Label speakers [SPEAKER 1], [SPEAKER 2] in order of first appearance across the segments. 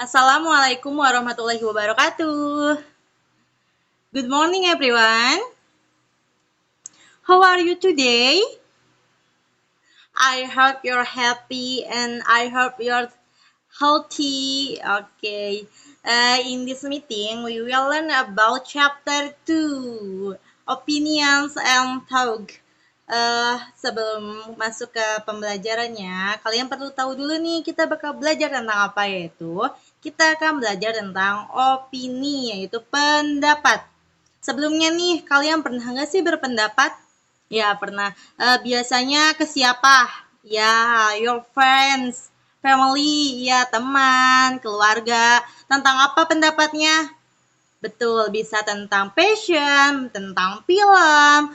[SPEAKER 1] Assalamualaikum warahmatullahi wabarakatuh. Good morning, everyone. How are you today? I hope you're happy and I hope you're healthy. Okay. In this meeting, we will learn about chapter 2, opinions and talk. Sebelum masuk ke pembelajarannya, kalian perlu tahu dulu nih kita bakal belajar tentang apa, yaitu kita akan belajar tentang opini, yaitu pendapat. Sebelumnya nih, kalian pernah nggak sih berpendapat? Ya, pernah. Biasanya ke siapa? Ya, your friends, family, ya teman, keluarga. Tentang apa pendapatnya? Betul, bisa tentang passion, tentang film,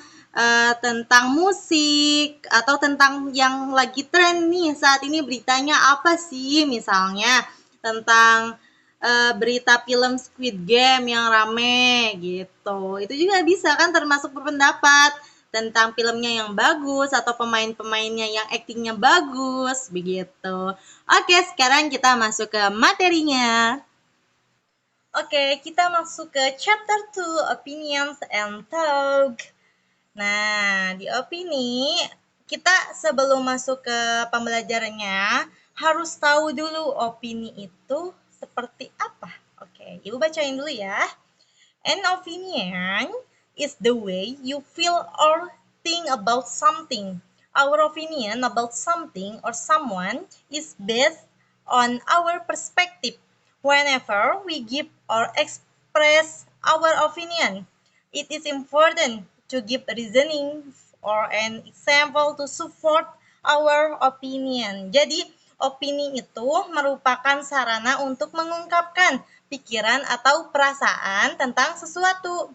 [SPEAKER 1] tentang musik, atau tentang yang lagi tren nih saat ini beritanya apa sih? Misalnya tentang berita film Squid Game yang rame gitu. Itu juga bisa kan termasuk berpendapat tentang filmnya yang bagus atau pemain-pemainnya yang aktingnya bagus begitu. Oke, sekarang kita masuk ke materinya. Oke, kita masuk ke chapter 2, opinions and talk. Nah, di opini, kita sebelum masuk ke pembelajarannya, harus tahu dulu opini itu seperti apa. Oke, Ibu bacain dulu ya. An opinion is the way you feel or think about something. Our opinion about something or someone is based on our perspective. Whenever we give or express our opinion, it is important to give reasoning or an example to support our opinion. Jadi, opini itu merupakan sarana untuk mengungkapkan pikiran atau perasaan tentang sesuatu.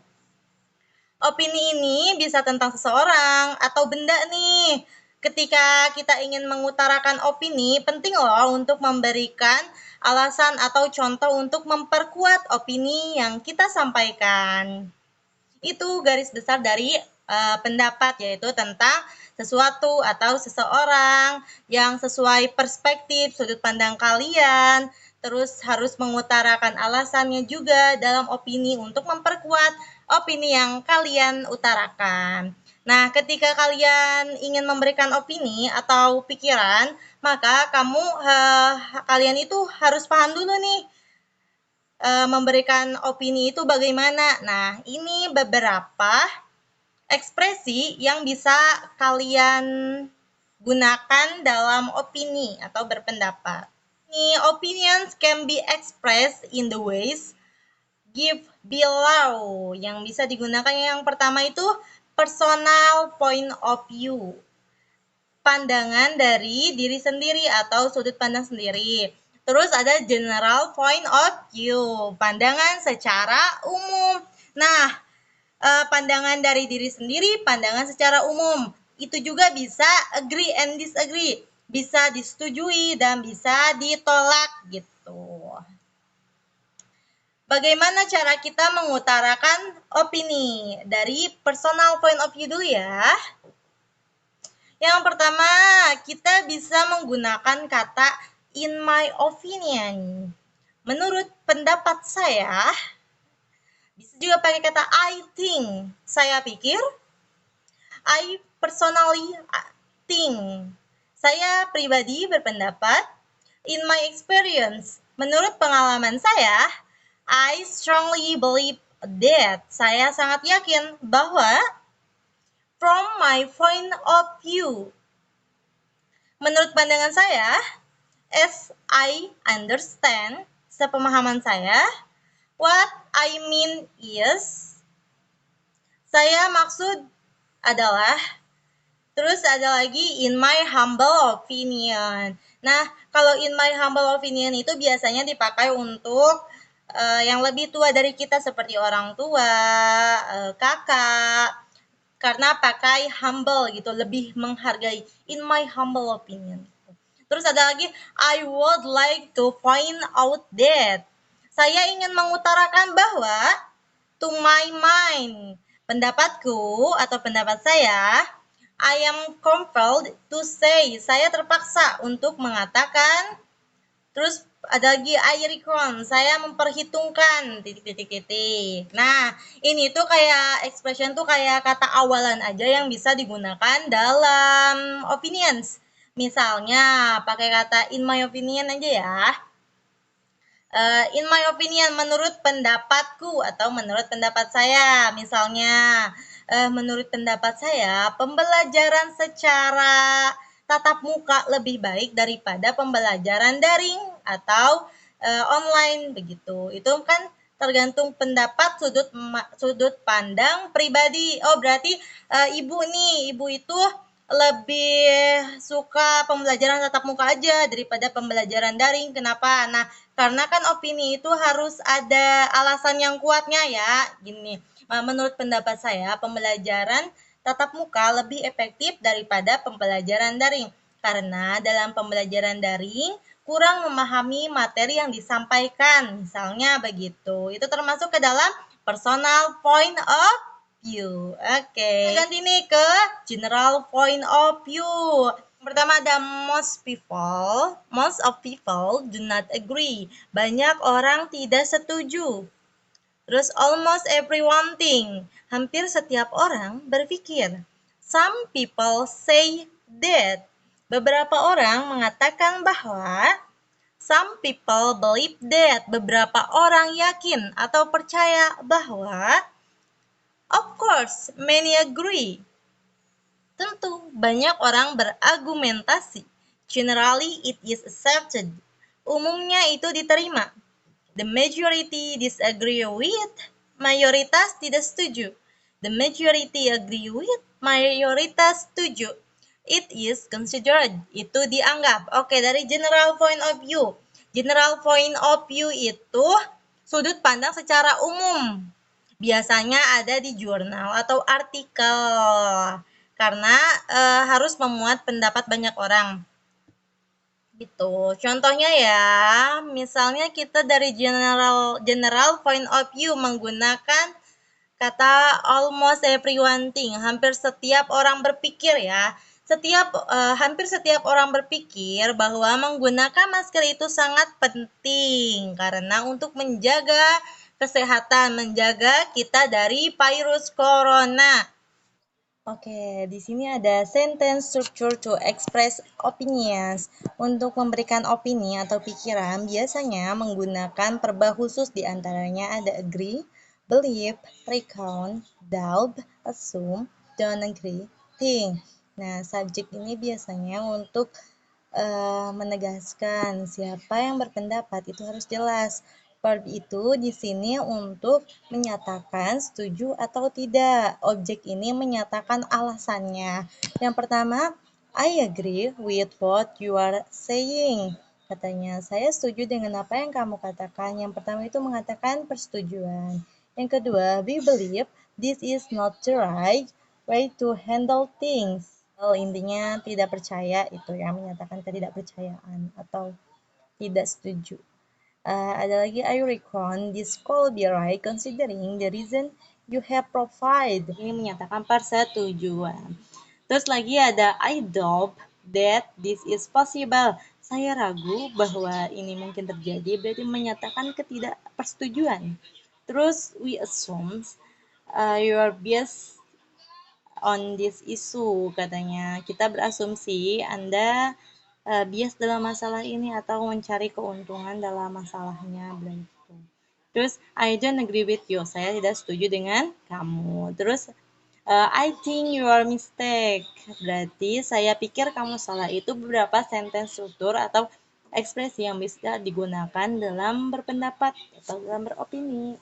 [SPEAKER 1] Opini ini bisa tentang seseorang atau benda nih. Ketika kita ingin mengutarakan opini, penting loh untuk memberikan alasan atau contoh untuk memperkuat opini yang kita sampaikan. Itu garis besar dari pendapat, yaitu tentang sesuatu atau seseorang yang sesuai perspektif, sudut pandang kalian, terus harus mengutarakan alasannya juga dalam opini untuk memperkuat opini yang kalian utarakan. Nah, ketika kalian ingin memberikan opini atau pikiran, maka kalian itu harus paham dulu nih memberikan opini itu bagaimana. Nah, ini beberapa ekspresi yang bisa kalian gunakan dalam opini atau berpendapat. Opinions can be expressed in the ways give below. Yang bisa digunakan yang pertama itu personal point of view. Pandangan dari diri sendiri atau sudut pandang sendiri. Terus ada general point of view, pandangan secara umum. Nah, pandangan dari diri sendiri, pandangan secara umum. Itu juga bisa agree and disagree. Bisa disetujui dan bisa ditolak gitu. Bagaimana cara kita mengutarakan opini? Dari personal point of view dulu ya. Yang pertama, kita bisa menggunakan kata in my opinion. Menurut pendapat saya, bisa juga pakai kata I think. Saya pikir, I personally think. Saya pribadi berpendapat, in my experience. Menurut pengalaman saya, I strongly believe that. Saya sangat yakin bahwa from my point of view. Menurut pandangan saya, as I understand, sepemahaman saya, what I mean is, saya maksud adalah, terus ada lagi in my humble opinion. Nah, kalau in my humble opinion itu biasanya dipakai untuk yang lebih tua dari kita seperti orang tua, kakak, karena pakai humble gitu, lebih menghargai, in my humble opinion. Terus ada lagi, I would like to point out that. Saya ingin mengutarakan bahwa, to my mind, pendapatku atau pendapat saya, I am compelled to say, saya terpaksa untuk mengatakan, terus Ada lagi I reckon, saya memperhitungkan titik-titik-titik. Nah, ini tuh kayak expression tuh kayak kata awalan aja yang bisa digunakan dalam opinions. Misalnya pakai kata in my opinion aja ya. In my opinion, menurut pendapatku atau menurut pendapat saya. Misalnya, menurut pendapat saya, pembelajaran secara tatap muka lebih baik daripada pembelajaran daring atau online begitu. Itu kan tergantung pendapat sudut pandang pribadi. Oh, berarti ibu itu lebih suka pembelajaran tatap muka aja daripada pembelajaran daring. Kenapa? Nah, karena kan opini itu harus ada alasan yang kuatnya ya. Gini, menurut pendapat saya, pembelajaran tatap muka lebih efektif daripada pembelajaran daring. Karena dalam pembelajaran daring kurang memahami materi yang disampaikan. Misalnya begitu. Itu termasuk ke dalam personal point of view. Oke. Ganti nih ke general point of view. Pertama ada most of people do not agree. Banyak orang tidak setuju. Terus almost everyone think. Hampir setiap orang berpikir. Some people say that. Beberapa orang mengatakan bahwa. Some people believe that. Beberapa orang yakin atau percaya bahwa. Of course, many agree. Tentu, banyak orang berargumentasi. Generally, it is accepted. Umumnya itu diterima. The majority disagree with. Mayoritas tidak setuju. The majority agree with. Mayoritas setuju. It is considered. Itu dianggap. Oke, dari general point of view. General point of view itu sudut pandang secara umum. Biasanya ada di jurnal atau artikel karena harus memuat pendapat banyak orang. Gitu. Contohnya ya, misalnya kita dari general point of view menggunakan kata almost everyone think. Hampir setiap orang berpikir ya. Hampir setiap orang berpikir bahwa menggunakan masker itu sangat penting karena untuk menjaga kesehatan, menjaga kita dari virus corona. Oke, di sini ada sentence structure to express opinions. Untuk memberikan opini atau pikiran, biasanya menggunakan perba khusus di antaranya ada agree, believe, recount, doubt, assume, don't agree, think. Nah, subjek ini biasanya untuk menegaskan siapa yang berpendapat itu harus jelas. Verb itu di sini untuk menyatakan setuju atau tidak. Objek ini menyatakan alasannya. Yang pertama, I agree with what you are saying. Katanya, saya setuju dengan apa yang kamu katakan. Yang pertama itu mengatakan persetujuan. Yang kedua, we believe this is not the right way to handle things. Intinya tidak percaya itu yang menyatakan ketidakpercayaan atau tidak setuju. Ada lagi I reckon this could be right considering the reason you have provided. Ini menyatakan persetujuan. Terus lagi ada I doubt that this is possible. Saya ragu bahwa ini mungkin terjadi, berarti menyatakan ketidakpersetujuan. Terus we assume you are biased on this issue, katanya. Kita berasumsi Anda bias dalam masalah ini atau mencari keuntungan dalam masalahnya, begitu. Terus I don't agree with you, saya tidak setuju dengan kamu. Terus I think you are mistake, berarti saya pikir kamu salah. Itu beberapa sentence struktur atau ekspresi yang bisa digunakan dalam berpendapat atau dalam beropini.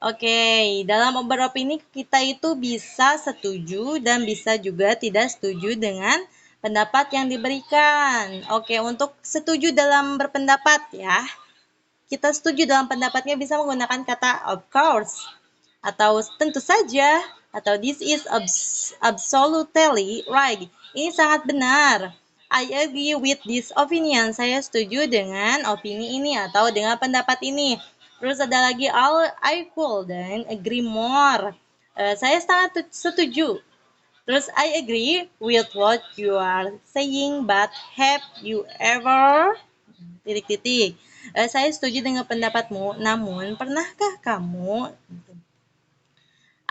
[SPEAKER 1] Oke, dalam beropini kita itu bisa setuju dan bisa juga tidak setuju dengan pendapat yang diberikan. Oke, untuk setuju dalam berpendapat ya, kita setuju dalam pendapatnya bisa menggunakan kata of course, atau tentu saja, atau this is absolutely right. Ini sangat benar. I agree with this opinion. Saya setuju dengan opini ini atau dengan pendapat ini. Terus ada lagi I couldn't agree more. Saya sangat setuju. Terus I agree with what you are saying, but have you ever titik-titik. Saya setuju dengan pendapatmu, namun pernahkah kamu?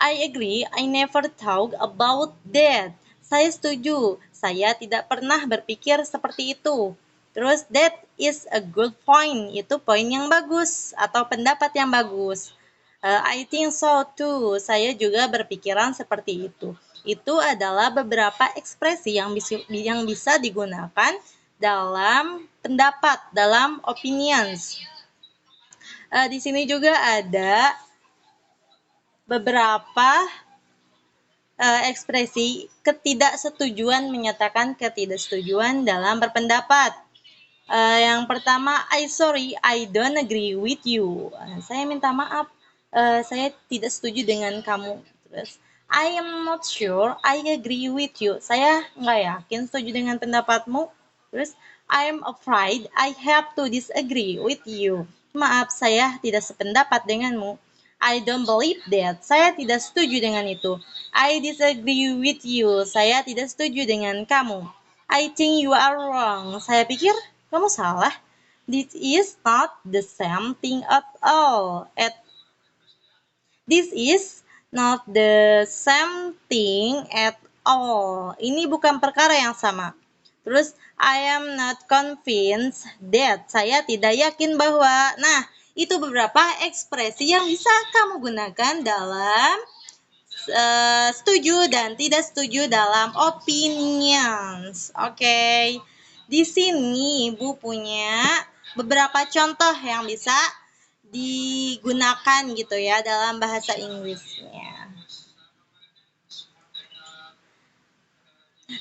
[SPEAKER 1] I agree, I never thought about that. Saya setuju, saya tidak pernah berpikir seperti itu. Terus that is a good point, itu poin yang bagus atau pendapat yang bagus. I think so too, saya juga berpikiran seperti itu. Itu adalah beberapa ekspresi yang bisa digunakan dalam pendapat, dalam opinions. Di sini juga ada beberapa ekspresi ketidaksetujuan menyatakan ketidaksetujuan dalam berpendapat. Yang pertama, I don't agree with you. Saya minta maaf, saya tidak setuju dengan kamu. Terus, I am not sure I agree with you. Saya nggak yakin setuju dengan pendapatmu. Terus, I am afraid I have to disagree with you. Maaf, saya tidak sependapat denganmu. I don't believe that. Saya tidak setuju dengan itu. I disagree with you. Saya tidak setuju dengan kamu. I think you are wrong. Saya pikir kamu salah. This is not the same thing at all. This is not the same thing at all. Ini bukan perkara yang sama. Terus, I am not convinced that. Saya tidak yakin bahwa. Nah, itu beberapa ekspresi yang bisa kamu gunakan dalam setuju dan tidak setuju dalam opinions. Oke. Di sini Ibu punya beberapa contoh yang bisa digunakan gitu ya dalam bahasa Inggrisnya.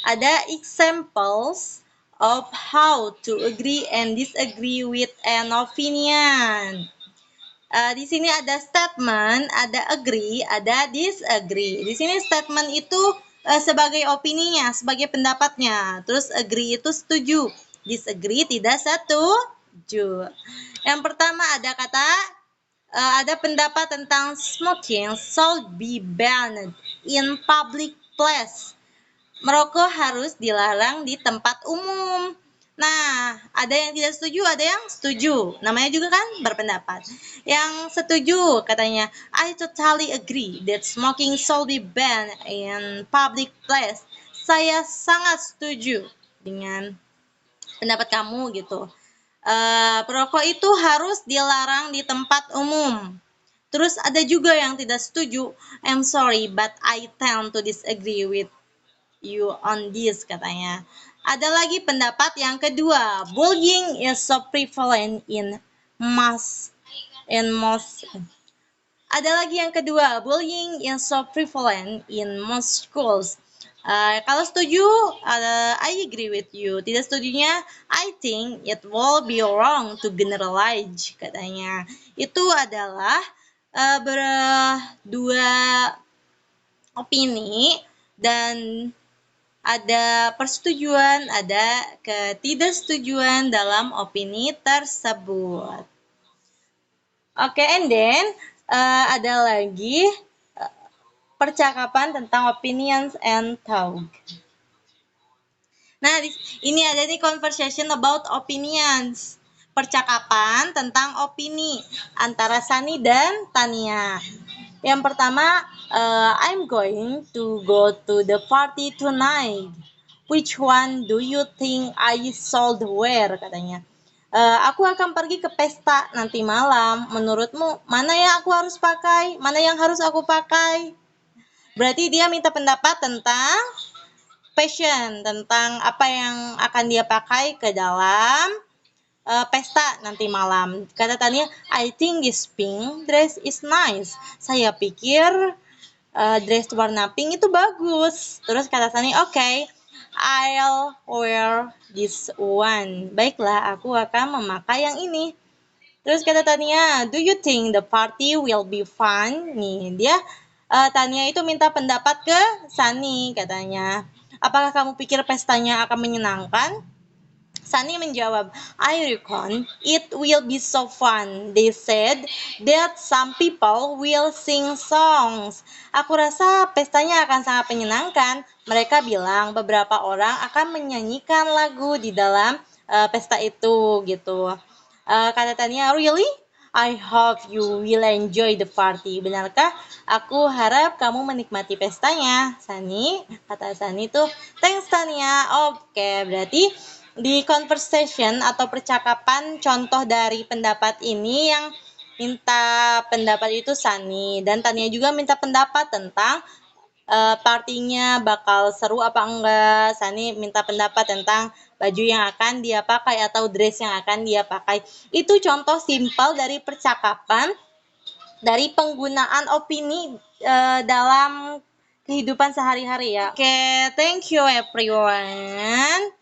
[SPEAKER 1] Ada examples of how to agree and disagree with an opinion. Di sini ada statement, ada agree, ada disagree. Di sini statement itu sebagai opininya, sebagai pendapatnya. Terus agree itu setuju, disagree tidak setuju. Yang pertama ada kata, ada pendapat tentang smoking should be banned in public place. Merokok harus dilarang di tempat umum. Nah, ada yang tidak setuju, ada yang setuju. Namanya juga kan berpendapat. Yang setuju katanya, I totally agree that smoking should be banned in public place. Saya sangat setuju dengan pendapat kamu gitu. Perokok itu harus dilarang di tempat umum. Terus ada juga yang tidak setuju. I'm sorry, but I tend to disagree with you on this katanya. Ada lagi pendapat yang kedua, bullying is so prevalent in most. Ada lagi yang kedua, bullying is so prevalent in most schools. Kalau setuju, I agree with you. Tidak setujunya, I think it will be wrong to generalize katanya. Itu adalah dua opini dan ada persetujuan, ada ketidaksetujuan dalam opini tersebut. Oke, and then ada lagi percakapan tentang opinions and talk. Nah, ini ada nih conversation about opinions. Percakapan tentang opini antara Sani dan Tania. Yang pertama, I'm going to go to the party tonight. Which one do you think I should wear? Katanya. Aku akan pergi ke pesta nanti malam. Menurutmu, mana yang aku harus pakai? Mana yang harus aku pakai? Berarti dia minta pendapat tentang fashion, tentang apa yang akan dia pakai ke dalam pesta nanti malam. Kata Tania, I think this pink dress is nice. Saya pikir dress warna pink itu bagus. Terus kata Tania, okay, I'll wear this one. Baiklah, aku akan memakai yang ini. Terus kata Tania, do you think the party will be fun? Nih, dia Tania itu minta pendapat ke Sani katanya. Apakah kamu pikir pestanya akan menyenangkan? Sunny menjawab, I reckon it will be so fun. They said that some people will sing songs. Aku rasa pestanya akan sangat menyenangkan. Mereka bilang beberapa orang akan menyanyikan lagu di dalam pesta itu gitu. Kata Tania, really? I hope you will enjoy the party. Benarkah? Aku harap kamu menikmati pestanya. Sani, kata Sani tuh, thanks Tania. Oke, berarti di conversation atau percakapan contoh dari pendapat ini yang minta pendapat itu Sani. Dan Tania juga minta pendapat tentang partinya bakal seru apa enggak. Sani minta pendapat tentang baju yang akan dia pakai atau dress yang akan dia pakai. Itu contoh simpel dari percakapan dari penggunaan opini dalam kehidupan sehari-hari ya. Oke, thank you everyone.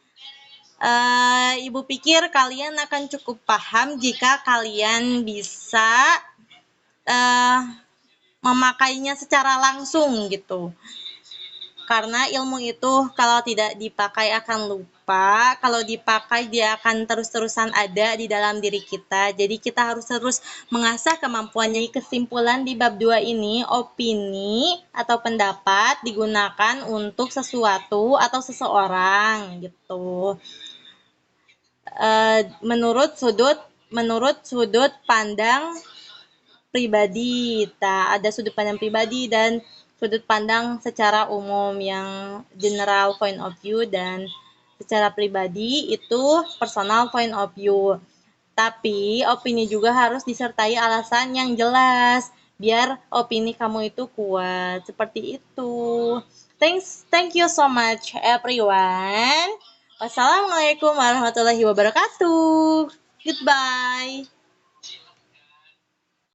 [SPEAKER 1] Ibu pikir kalian akan cukup paham jika kalian bisa memakainya secara langsung gitu. Karena ilmu itu kalau tidak dipakai akan lupa, kalau dipakai dia akan terus-terusan ada di dalam diri kita. Jadi kita harus terus mengasah kemampuan. Jadi kesimpulan di bab 2 ini, opini atau pendapat digunakan untuk sesuatu atau seseorang gitu. Menurut sudut pandang pribadi. Ada sudut pandang pribadi dan sudut pandang secara umum yang general point of view dan secara pribadi itu personal point of view. Tapi opini juga harus disertai alasan yang jelas biar opini kamu itu kuat. Seperti itu. Thank you so much everyone. Wassalamualaikum warahmatullahi wabarakatuh. Goodbye.